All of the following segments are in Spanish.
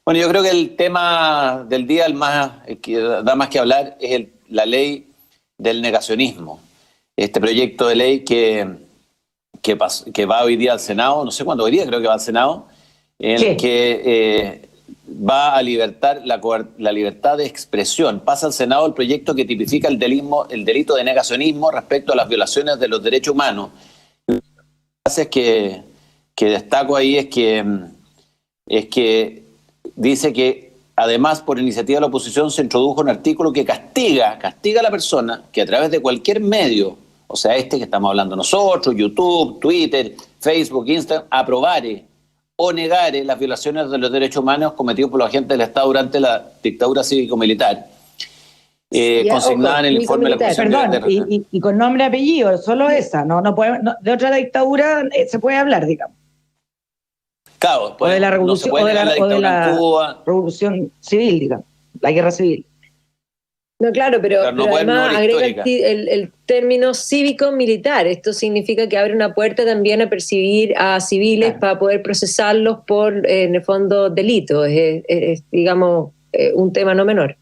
Bueno, yo creo que el tema del día, el que da más que hablar, es la ley del negacionismo. Este proyecto de ley que va hoy día al Senado, no sé cuándo hoy día, creo que va al Senado, en el Sí. que va a libertar la libertad de expresión. Pasa al Senado el proyecto que tipifica el delito de negacionismo respecto a las violaciones de los derechos humanos. Lo que destaco ahí es que dice que además por iniciativa de la oposición se introdujo un artículo que castiga a la persona que a través de cualquier medio, o sea, que estamos hablando nosotros, YouTube, Twitter, Facebook, Instagram, aprobare o negare las violaciones de los derechos humanos cometidos por los agentes del Estado durante la dictadura cívico-militar, consignada en el informe de la Comisión Perdón, y con nombre y apellido, solo esa, no de otra dictadura se puede hablar, digamos. Claro, O de la no se revolución, puede negar la dictadura en Cuba. Revolución civil, digamos, la guerra civil. No, claro, pero no puede además agrega histórica. el término cívico-militar. Esto significa que abre una puerta también a percibir a civiles, claro, para poder procesarlos por, en el fondo, delitos. Digamos, un tema no menor.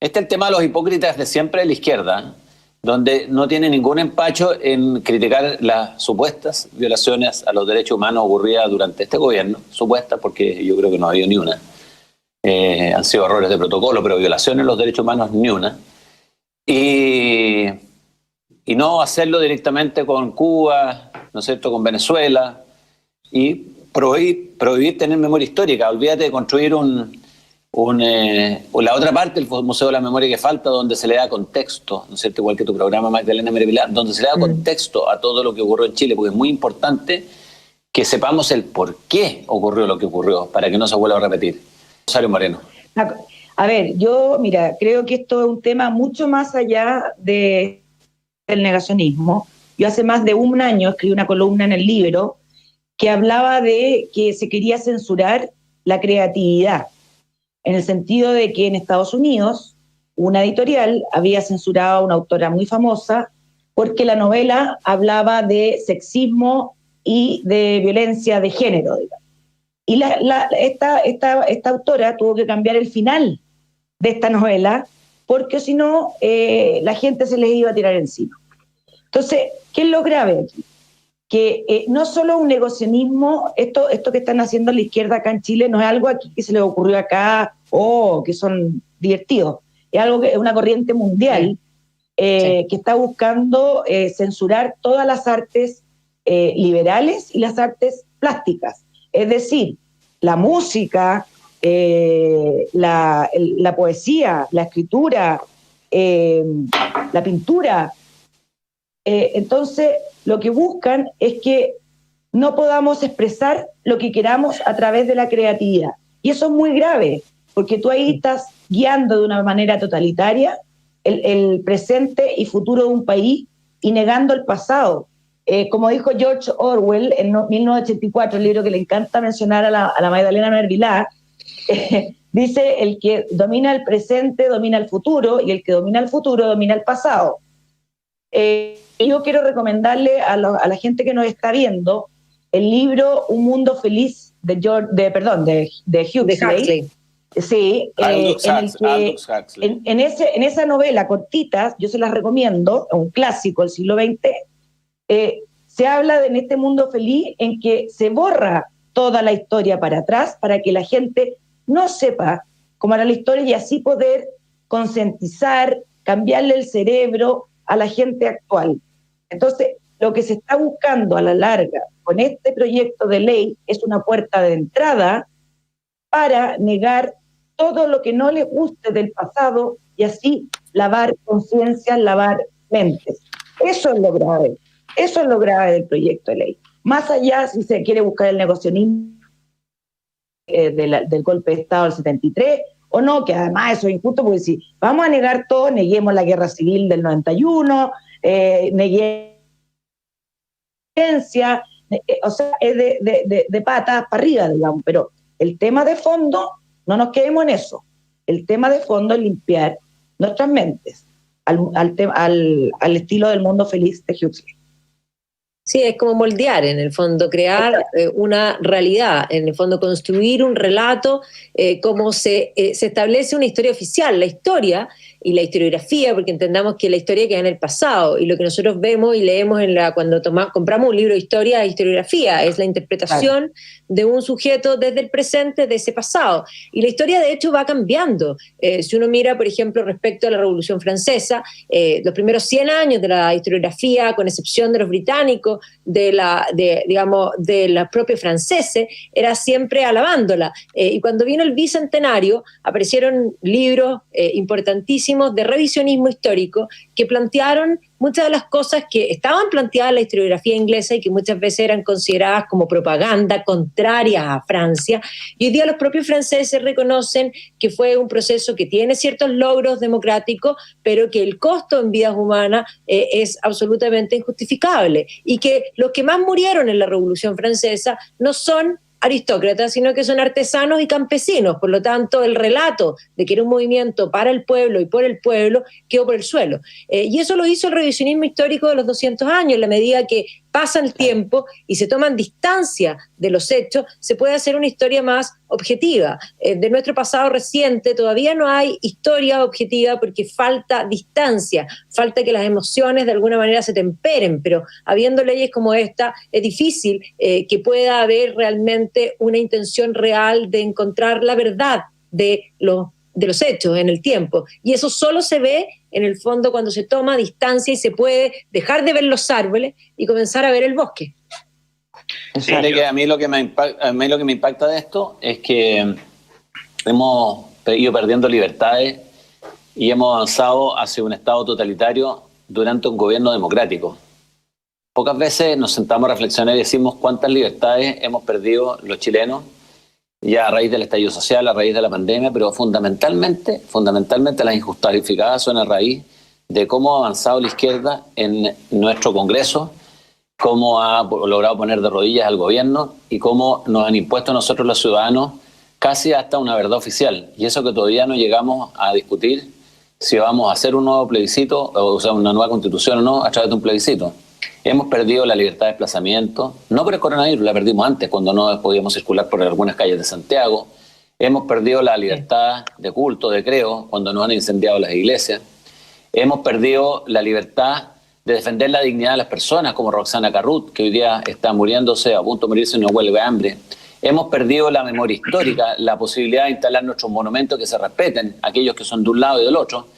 Este es el tema de los hipócritas de siempre de la izquierda, donde no tiene ningún empacho en criticar las supuestas violaciones a los derechos humanos ocurridas durante este gobierno, supuestas porque yo creo que no ha habido ni una. Han sido errores de protocolo, pero violaciones a los derechos humanos ni una. Y no hacerlo directamente con Cuba, ¿no es cierto?, con Venezuela, y prohibir tener memoria histórica. Olvídate de construir la otra parte del Museo de la Memoria que falta, donde se le da contexto, ¿no es cierto?, igual que tu programa, Magdalena Mervilar, donde se le da contexto a todo lo que ocurrió en Chile, porque es muy importante que sepamos el por qué ocurrió lo que ocurrió, para que no se vuelva a repetir. Rosario Moreno. A ver, yo, mira, creo que esto es un tema mucho más allá del negacionismo. Yo hace más de un año escribí una columna en El Libro que hablaba de que se quería censurar la creatividad, en el sentido de que en Estados Unidos una editorial había censurado a una autora muy famosa porque la novela hablaba de sexismo y de violencia de género, digamos. Y esta autora tuvo que cambiar el final de esta novela porque si no la gente se les iba a tirar encima. Entonces, ¿qué es lo grave aquí? Que no solo un negacionismo, esto que están haciendo la izquierda acá en Chile no es algo aquí que se les ocurrió acá o que son divertidos, es algo que es una corriente mundial que está buscando censurar todas las artes liberales y las artes plásticas, es decir, la música, la poesía, la escritura, la pintura. Entonces, lo que buscan es que no podamos expresar lo que queramos a través de la creatividad. Y eso es muy grave, porque tú ahí estás guiando de una manera totalitaria el presente y futuro de un país y negando el pasado. Como dijo George Orwell en 1984, el libro que le encanta mencionar a la Magdalena Mervilar, dice: el que domina el presente domina el futuro, y el que domina el futuro domina el pasado. Yo quiero recomendarle a la gente que nos está viendo el libro Un Mundo Feliz de Huxley. Sí, en esa novela cortita, yo se las recomiendo, un clásico del siglo XX, se habla en este mundo feliz en que se borra toda la historia para atrás para que la gente no sepa cómo era la historia y así poder concientizar, cambiarle el cerebro a la gente actual. Entonces, lo que se está buscando a la larga con este proyecto de ley es una puerta de entrada para negar todo lo que no les guste del pasado y así lavar conciencias, lavar mentes. Eso es lo grave del proyecto de ley. Más allá, si se quiere buscar el negacionismo del golpe de Estado del 73, o no, que además eso es injusto, porque si vamos a negar todo, neguemos la guerra civil del 91, neguemos o sea, es de patas para arriba, digamos, pero el tema de fondo, no nos quedemos en eso. El tema de fondo es limpiar nuestras mentes al estilo del mundo feliz de Huxley. Sí, es como moldear, en el fondo, crear una realidad, en el fondo construir un relato, como se establece una historia oficial. La historia y la historiografía, porque entendamos que la historia queda en el pasado, y lo que nosotros vemos y leemos cuando compramos un libro de historia, historiografía, es la interpretación de un sujeto desde el presente de ese pasado. Y la historia, de hecho, va cambiando. Si uno mira, por ejemplo, respecto a la Revolución Francesa, los primeros 100 años de la historiografía, con excepción de los británicos, de los propios franceses, era siempre alabándola. Y cuando vino el bicentenario, aparecieron libros importantísimos de revisionismo histórico que plantearon muchas de las cosas que estaban planteadas en la historiografía inglesa y que muchas veces eran consideradas como propaganda contraria a Francia. Y hoy día los propios franceses reconocen que fue un proceso que tiene ciertos logros democráticos, pero que el costo en vidas humanas es absolutamente injustificable, y que los que más murieron en la Revolución Francesa no son aristócratas, sino que son artesanos y campesinos. Por lo tanto, el relato de que era un movimiento para el pueblo y por el pueblo quedó por el suelo. Y eso lo hizo el revisionismo histórico de los 200 años. En la medida que pasa el tiempo y se toman distancia de los hechos, se puede hacer una historia más objetiva. De nuestro pasado reciente todavía no hay historia objetiva porque falta distancia, falta que las emociones de alguna manera se temperen, pero habiendo leyes como esta, es difícil que pueda haber realmente una intención real de encontrar la verdad de los hechos en el tiempo. Y eso solo se ve, en el fondo, cuando se toma distancia y se puede dejar de ver los árboles y comenzar a ver el bosque. Sí, que a mí lo que me impacta de esto es que hemos ido perdiendo libertades y hemos avanzado hacia un Estado totalitario durante un gobierno democrático. Pocas veces nos sentamos a reflexionar y decimos cuántas libertades hemos perdido los chilenos ya a raíz del estallido social, a raíz de la pandemia, pero fundamentalmente las injustificadas son a raíz de cómo ha avanzado la izquierda en nuestro Congreso, cómo ha logrado poner de rodillas al gobierno y cómo nos han impuesto a nosotros los ciudadanos casi hasta una verdad oficial. Y eso que todavía no llegamos a discutir si vamos a hacer un nuevo plebiscito, o sea, una nueva constitución o no, a través de un plebiscito. Hemos perdido la libertad de desplazamiento, no por el coronavirus, la perdimos antes, cuando no podíamos circular por algunas calles de Santiago. Hemos perdido la libertad de culto, de creo, cuando nos han incendiado las iglesias. Hemos perdido la libertad de defender la dignidad de las personas, como Roxana Carrut, que hoy día está muriéndose, a punto de morirse en una huelga de hambre. Hemos perdido la memoria histórica, la posibilidad de instalar nuestros monumentos que se respeten, aquellos que son de un lado y del otro.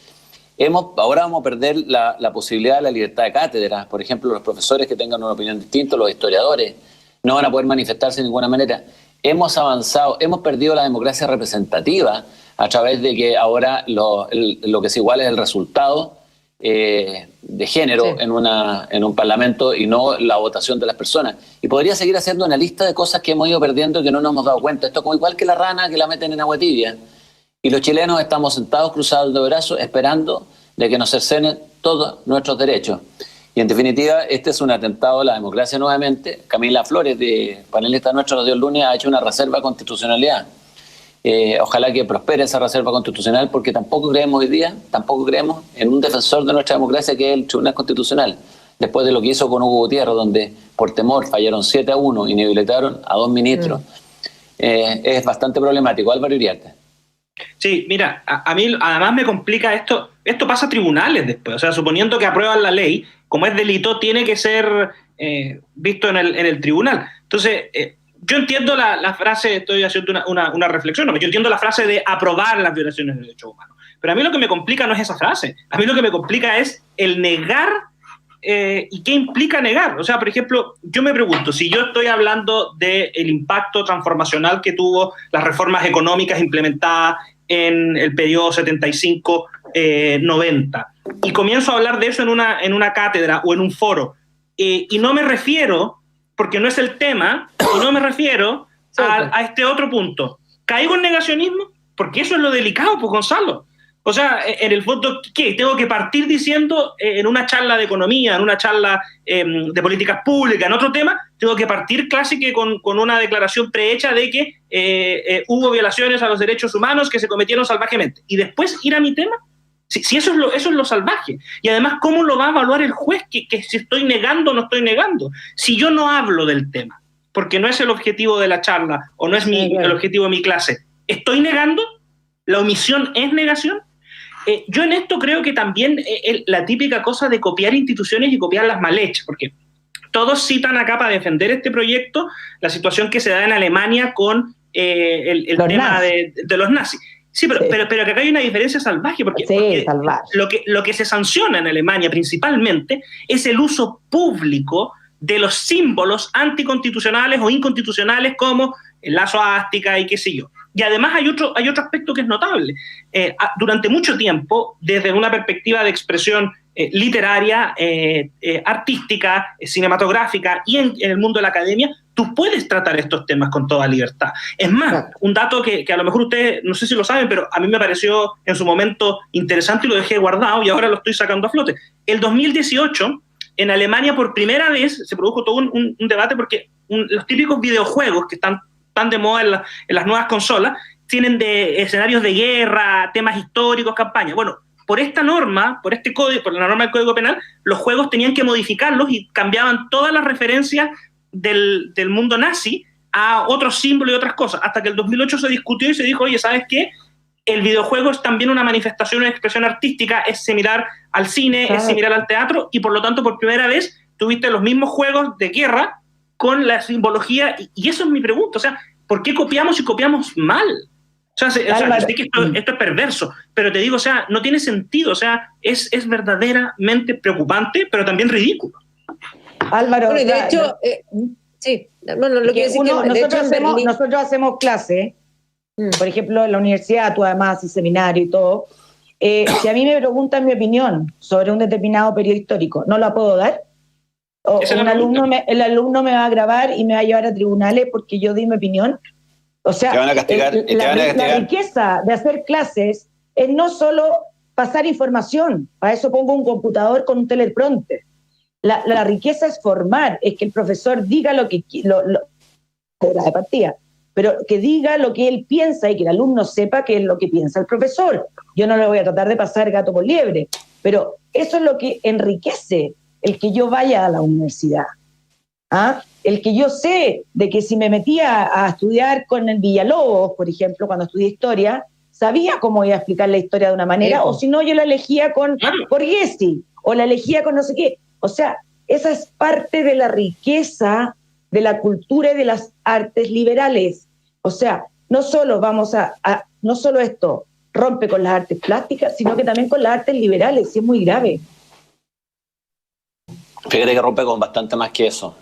Ahora vamos a perder la posibilidad de la libertad de cátedra. Por ejemplo, los profesores que tengan una opinión distinta, los historiadores, no van a poder manifestarse de ninguna manera. Hemos avanzado, hemos perdido la democracia representativa a través de que ahora lo que es igual es el resultado de género en un parlamento y no la votación de las personas. Y podría seguir haciendo una lista de cosas que hemos ido perdiendo y que no nos hemos dado cuenta. Esto es como igual que la rana que la meten en agua tibia. Y los chilenos estamos sentados cruzados de brazos esperando de que nos cercenen todos nuestros derechos. Y en definitiva, este es un atentado a la democracia nuevamente. Camila Flores, panelista nuestra, nos dio el lunes, ha hecho una reserva de constitucionalidad. Ojalá que prospere esa reserva constitucional, porque tampoco creemos en un defensor de nuestra democracia que es el Tribunal Constitucional. Después de lo que hizo con Hugo Gutiérrez, donde por temor fallaron 7-1 y inhabilitaron a 2 ministros, es bastante problemático. Álvaro Iriarte. Sí, mira, a mí además me complica esto pasa a tribunales después, o sea, suponiendo que aprueban la ley, como es delito, tiene que ser visto en el tribunal. Entonces, yo entiendo la frase, estoy haciendo una reflexión, yo entiendo la frase de aprobar las violaciones de derechos humanos, pero a mí lo que me complica no es esa frase, a mí lo que me complica es el negar. ¿Y qué implica negar? O sea, por ejemplo, yo me pregunto, si yo estoy hablando del impacto transformacional que tuvo las reformas económicas implementadas en el periodo 75-90, y comienzo a hablar de eso en una cátedra o en un foro, y no me refiero, porque no es el tema, y no me refiero a este otro punto, ¿caigo en negacionismo? Porque eso es lo delicado, pues, Gonzalo. O sea, en el fondo, ¿qué? Tengo que partir diciendo en una charla de economía, en una charla de políticas públicas, en otro tema, tengo que partir casi que con una declaración prehecha de que hubo violaciones a los derechos humanos que se cometieron salvajemente. Y después ir a mi tema. Si eso es lo salvaje. Y además, ¿cómo lo va a evaluar el juez que si estoy negando o no estoy negando? Si yo no hablo del tema, porque no es el objetivo de la charla o no es el objetivo de mi clase, ¿estoy negando? ¿La omisión es negación? Yo en esto creo que también la típica cosa de copiar instituciones y copiarlas mal hechas, porque todos citan acá para defender este proyecto la situación que se da en Alemania con el tema de los nazis. Sí, pero que acá hay una diferencia salvaje, porque salvaje. Lo que se sanciona en Alemania principalmente es el uso público de los símbolos anticonstitucionales o inconstitucionales como la suástica y qué sé yo. Y además hay otro aspecto que es notable. Durante mucho tiempo, desde una perspectiva de expresión literaria, artística, cinematográfica y en el mundo de la academia, tú puedes tratar estos temas con toda libertad. Es más, un dato que a lo mejor ustedes, no sé si lo saben, pero a mí me pareció en su momento interesante y lo dejé guardado y ahora lo estoy sacando a flote. El 2018, en Alemania, por primera vez, se produjo todo un debate porque los típicos videojuegos que están tan de moda en las nuevas consolas tienen de escenarios de guerra, temas históricos, campañas. Bueno, por esta norma, por este código, por la norma del Código Penal, los juegos tenían que modificarlos y cambiaban todas las referencias del mundo nazi a otros símbolos y otras cosas, hasta que el 2008 se discutió y se dijo, oye, ¿sabes qué? El videojuego es también una manifestación, una expresión artística, es similar al cine, es similar al teatro, y por lo tanto, por primera vez, tuviste los mismos juegos de guerra con la simbología, y eso es mi pregunta, o sea, ¿por qué copiamos y copiamos mal? O sea, yo sé que esto es perverso, pero te digo, o sea, no tiene sentido, o sea, es verdaderamente preocupante, pero también ridículo. Álvaro, bueno, de hecho, sí, bueno, lo que decir nosotros hacemos clases, por ejemplo, en la universidad, tú además haces seminario y todo. Si a mí me preguntan mi opinión sobre un determinado periodo histórico, ¿no la puedo dar? O el alumno me va a grabar y me va a llevar a tribunales porque yo di mi opinión. O sea, te van a castigar, la riqueza de hacer clases es no solo pasar información, para eso pongo un computador con un teleprompter. La riqueza es formar, es que el profesor diga lo que de partida, pero que diga lo que él piensa y que el alumno sepa qué es lo que piensa el profesor. Yo no le voy a tratar de pasar gato por liebre, pero eso es lo que enriquece el que yo vaya a la universidad. El que yo sé de que si me metía a estudiar con el Villalobos, por ejemplo, cuando estudié historia, sabía cómo iba a explicar la historia de una manera, o si no, yo la elegía con Borghesi, o la elegía con no sé qué. O sea, esa es parte de la riqueza de la cultura y de las artes liberales. O sea, no solo no solo esto rompe con las artes plásticas, sino que también con las artes liberales, y es muy grave. Fíjate que rompe con bastante más que eso,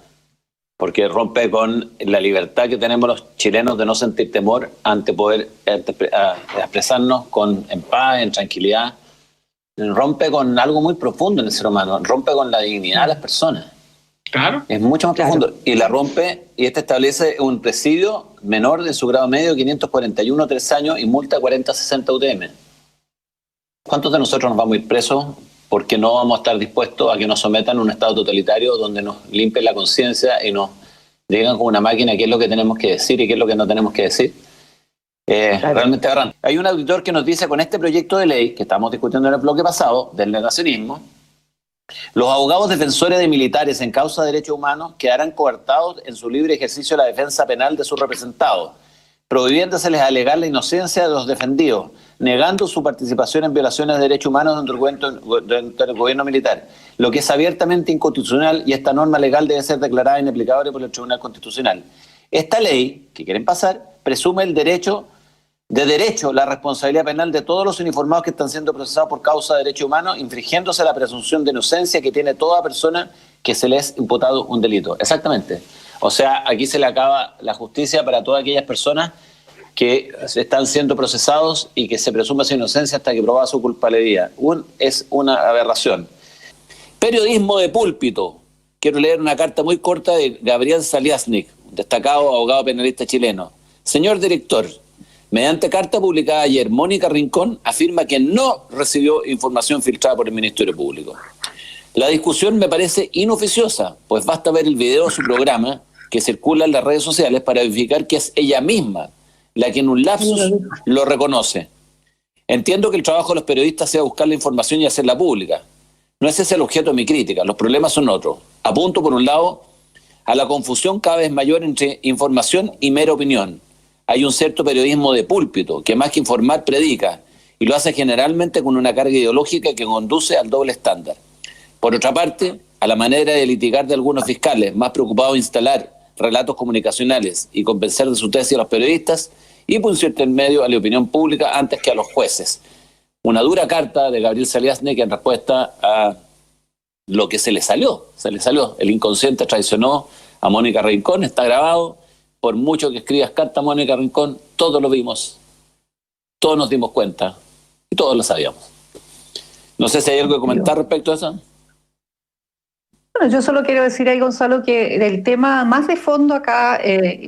porque rompe con la libertad que tenemos los chilenos de no sentir temor ante poder expresarnos en paz, en tranquilidad. Rompe con algo muy profundo en el ser humano, rompe con la dignidad de las personas. Claro. Es mucho más profundo. Y la rompe, y establece un presidio menor de su grado medio, 541, 3 años, y multa 40-60 UTM. ¿Cuántos de nosotros nos vamos a ir presos porque no vamos a estar dispuestos a que nos sometan a un estado totalitario donde nos limpien la conciencia y nos digan con una máquina qué es lo que tenemos que decir y qué es lo que no tenemos que decir? Realmente aberrante. Hay un auditor que nos dice, con este proyecto de ley que estamos discutiendo en el bloque pasado del negacionismo, los abogados defensores de militares en causa de derechos humanos quedarán coartados en su libre ejercicio de la defensa penal de sus representados, prohibiéndoseles alegar la inocencia de los defendidos, negando su participación en violaciones de derechos humanos dentro del gobierno militar, lo que es abiertamente inconstitucional, y esta norma legal debe ser declarada inaplicable por el Tribunal Constitucional. Esta ley que quieren pasar presume el derecho la responsabilidad penal de todos los uniformados que están siendo procesados por causa de derechos humanos, infringiéndose la presunción de inocencia que tiene toda persona que se le es imputado un delito. Exactamente. O sea, aquí se le acaba la justicia para todas aquellas personas que están siendo procesados y que se presume su inocencia hasta que probada su culpabilidad. Es una aberración. Periodismo de púlpito. Quiero leer una carta muy corta de Gabriel Saliasnik, destacado abogado penalista chileno. Señor director, mediante carta publicada ayer, Mónica Rincón afirma que no recibió información filtrada por el Ministerio Público. La discusión me parece inoficiosa, pues basta ver el video de su programa que circula en las redes sociales para verificar que es ella misma la que en un lapsus lo reconoce. Entiendo que el trabajo de los periodistas sea buscar la información y hacerla pública. No ese es el objeto de mi crítica, los problemas son otros. Apunto, por un lado, a la confusión cada vez mayor entre información y mera opinión. Hay un cierto periodismo de púlpito, que más que informar, predica, y lo hace generalmente con una carga ideológica que conduce al doble estándar. Por otra parte, a la manera de litigar de algunos fiscales, más preocupados de instalar relatos comunicacionales y convencer de su tesis a los periodistas, y por un cierto medio a la opinión pública antes que a los jueces. Una dura carta de Gabriel Saliasnik en respuesta a lo que se le salió. El inconsciente traicionó a Mónica Rincón, está grabado. Por mucho que escribas carta a Mónica Rincón, todos lo vimos, todos nos dimos cuenta y todos lo sabíamos. No sé si hay algo que comentar respecto a eso. Bueno, yo solo quiero decir ahí, Gonzalo, que el tema más de fondo acá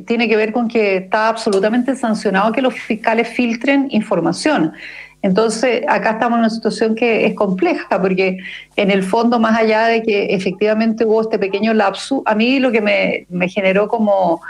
tiene que ver con que está absolutamente sancionado que los fiscales filtren información. Entonces, acá estamos en una situación que es compleja, porque en el fondo, más allá de que efectivamente hubo este pequeño lapsus, a mí lo que me generó como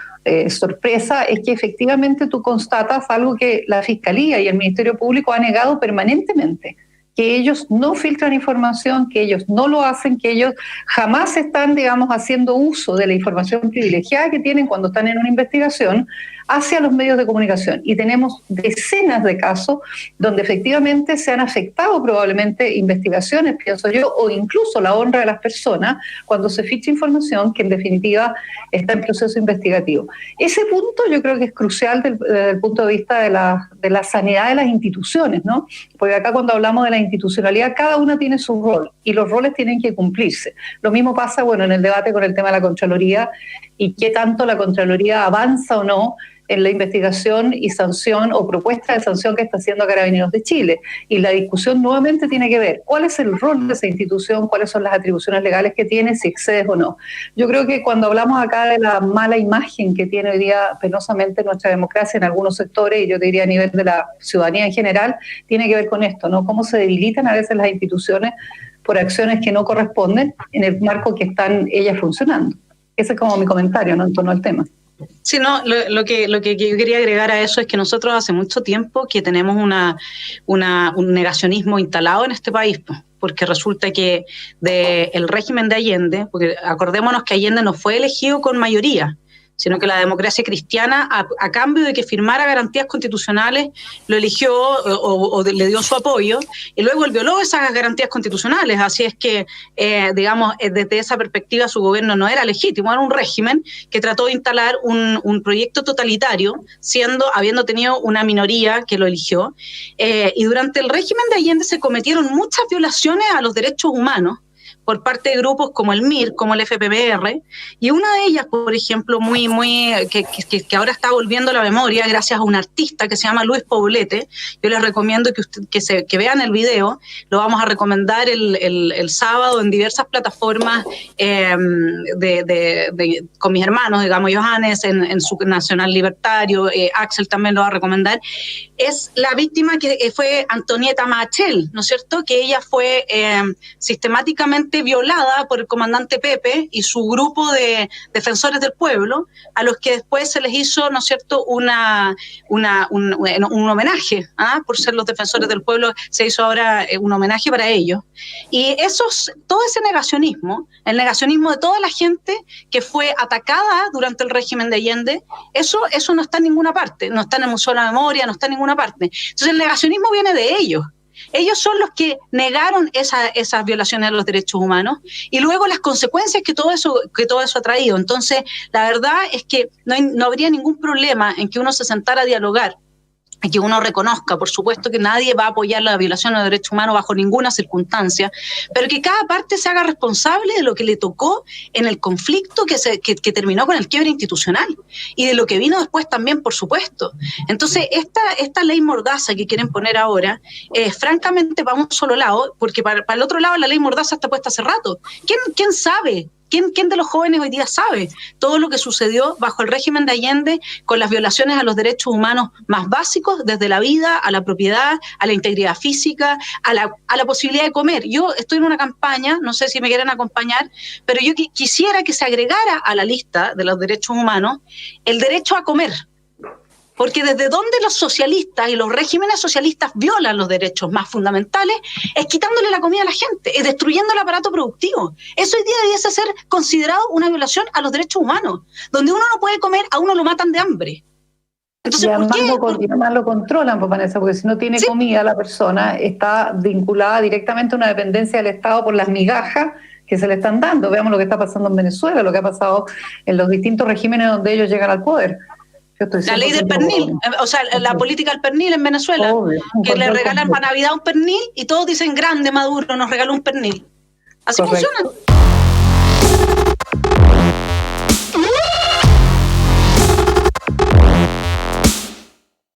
sorpresa es que efectivamente tú constatas algo que la Fiscalía y el Ministerio Público han negado permanentemente, que ellos no filtran información, que ellos no lo hacen, que ellos jamás están, digamos, haciendo uso de la información privilegiada que tienen cuando están en una investigación hacia los medios de comunicación. Y tenemos decenas de casos donde efectivamente se han afectado probablemente investigaciones, pienso yo, o incluso la honra de las personas cuando se filtra información que en definitiva está en proceso investigativo. Ese punto yo creo que es crucial desde el punto de vista de la sanidad de las instituciones, ¿no? Porque acá cuando hablamos de la institucionalidad, cada una tiene su rol y los roles tienen que cumplirse. Lo mismo pasa, bueno, en el debate con el tema de la Contraloría y qué tanto la Contraloría avanza o no en la investigación y sanción o propuesta de sanción que está haciendo Carabineros de Chile. Y la discusión nuevamente tiene que ver cuál es el rol de esa institución, cuáles son las atribuciones legales que tiene, si excedes o no. Yo creo que cuando hablamos acá de la mala imagen que tiene hoy día penosamente nuestra democracia en algunos sectores, y yo te diría a nivel de la ciudadanía en general, tiene que ver con esto, ¿no? Cómo se debilitan a veces las instituciones por acciones que no corresponden en el marco que están ellas funcionando. Ese es como mi comentario, ¿no?, en torno al tema. Sí, no, lo que yo quería agregar a eso es que nosotros hace mucho tiempo que tenemos un negacionismo instalado en este país, porque resulta que el régimen de Allende, porque acordémonos que Allende no fue elegido con mayoría, sino que la democracia cristiana, a cambio de que firmara garantías constitucionales, lo eligió o le dio su apoyo, y luego él violó esas garantías constitucionales. Así es que, digamos, desde esa perspectiva su gobierno no era legítimo, era un régimen que trató de instalar un proyecto totalitario, habiendo tenido una minoría que lo eligió, y durante el régimen de Allende se cometieron muchas violaciones a los derechos humanos por parte de grupos como el MIR, como el FPPR, y una de ellas, por ejemplo, que ahora está volviendo a la memoria gracias a un artista que se llama Luis Poblete. Yo les recomiendo que vean el video, lo vamos a recomendar el sábado en diversas plataformas con mis hermanos, digamos, Johannes en su Nacional Libertario, Axel también lo va a recomendar. Es la víctima que fue Antonieta Machel, ¿no es cierto?, que ella fue sistemáticamente violada por el comandante Pepe y su grupo de defensores del pueblo, a los que después se les hizo, ¿no es cierto?, un homenaje, por ser los defensores del pueblo, se hizo ahora un homenaje para ellos. Y todo ese negacionismo, el negacionismo de toda la gente que fue atacada durante el régimen de Allende, eso no está en ninguna parte, no está en el Museo de la Memoria, no está en ninguna parte. Entonces el negacionismo viene de ellos. Ellos son los que negaron esas violaciones a los derechos humanos y luego las consecuencias que todo eso ha traído. Entonces, la verdad es que no habría ningún problema en que uno se sentara a dialogar y que uno reconozca, por supuesto, que nadie va a apoyar la violación de los derechos humanos bajo ninguna circunstancia, pero que cada parte se haga responsable de lo que le tocó en el conflicto que terminó con el quiebre institucional y de lo que vino después también, por supuesto. Entonces, esta ley mordaza que quieren poner ahora, francamente, va a un solo lado, porque para el otro lado la ley mordaza está puesta hace rato. ¿Quién sabe? ¿Quién de los jóvenes hoy día sabe todo lo que sucedió bajo el régimen de Allende con las violaciones a los derechos humanos más básicos, desde la vida, a la propiedad, a la integridad física, a la posibilidad de comer? Yo estoy en una campaña, no sé si me quieren acompañar, pero yo quisiera que se agregara a la lista de los derechos humanos el derecho a comer. Porque desde donde los socialistas y los regímenes socialistas violan los derechos más fundamentales es quitándole la comida a la gente, es destruyendo el aparato productivo. Eso hoy día debiese ser considerado una violación a los derechos humanos. Donde uno no puede comer, a uno lo matan de hambre. Entonces, ¿por qué? Y además lo controlan, pues, Vanessa, porque si no tiene comida la persona está vinculada directamente a una dependencia del Estado por las migajas que se le están dando. Veamos lo que está pasando en Venezuela, lo que ha pasado en los distintos regímenes donde ellos llegan al poder. La ley del pernil, o sea, la política del pernil en Venezuela, que le regalan para Navidad un pernil y todos dicen grande Maduro, nos regaló un pernil. Así funciona.